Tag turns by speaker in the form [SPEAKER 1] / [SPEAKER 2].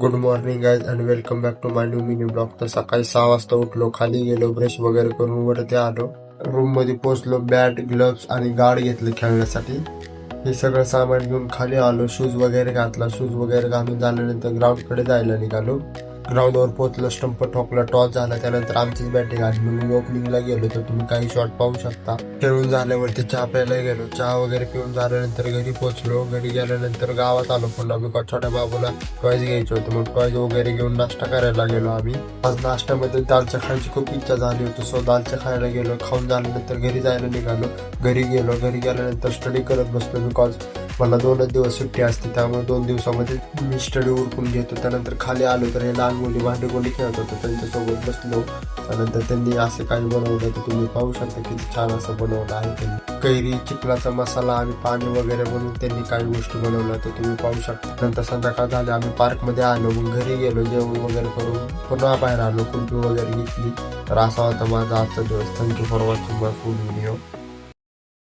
[SPEAKER 1] Good morning guys and welcome back to my new mini blog. तर सकाळी 6 वाजता उठलो, खाली गेलो, ब्रश वगैरे करून वरती आलो. रूम मध्ये पोहोचलो, बॅट, ग्लव्स आणि गार्ड घेतले खेळण्यासाठी. हे सगळं सामान घेऊन खाली आलो, शूज वगैरे घातला. शूज वगैरे घालून झाल्यानंतर ग्राउंड कडे जायला निघालो. ग्राउंडवर पोहोचलो, स्टंप ठोकला, टॉस झाला. त्यानंतर आमचीच बॅटिंग आली म्हणून ओपनिंगला गेलो. तर तुम्ही काही शॉट पाहू शकता. खेळून झाल्यावरती चहा प्यायला गेलो. चहा वगैरे पिऊन झाल्यानंतर घरी पोहोचलो. घरी गेल्यानंतर गावात आलो पुन्हा. बिकॉज छोट्या बाबूला टॉयज घ्यायचे होते, मग टॉयज वगैरे घेऊन नाश्ता करायला गेलो आम्ही. आज नाश्त्यामध्ये दालच्या खायची खूप इच्छा झाली होती, सो दालच्या खायला गेलो. खाऊन झाल्यानंतर घरी जायला निघालो. घरी गेलो. घरी गेल्यानंतर स्टडी करत बसलो, बिकॉज मला 2च दिवस सुट्टी असते, त्यामुळे 2 दिवसामध्ये मी स्टडी उरकून घेतो. त्यानंतर खाली आलो तर हे लहान मुली भांडेगोंडी खेळत होते, त्यांच्यासोबत बसलो. त्यानंतर त्यांनी असे काही बनवलं तर तुम्ही पाहू शकता किती छान असं बनवलं आहे त्यांनी. कैरी, चिखलाचा मसाला आणि पाणी वगैरे बनवून त्यांनी काही गोष्टी बनवल्या तर तुम्ही पाहू शकता. नंतर संध्याकाळ झाली, आम्ही पार्कमध्ये आलो. मग घरी गेलो, जेवण वगैरे करून पुन्हा बाहेर आलो, कुल्फी वगैरे घेतली. तर असा होता माझा आजचा दिवस. Thank you for watching my full video.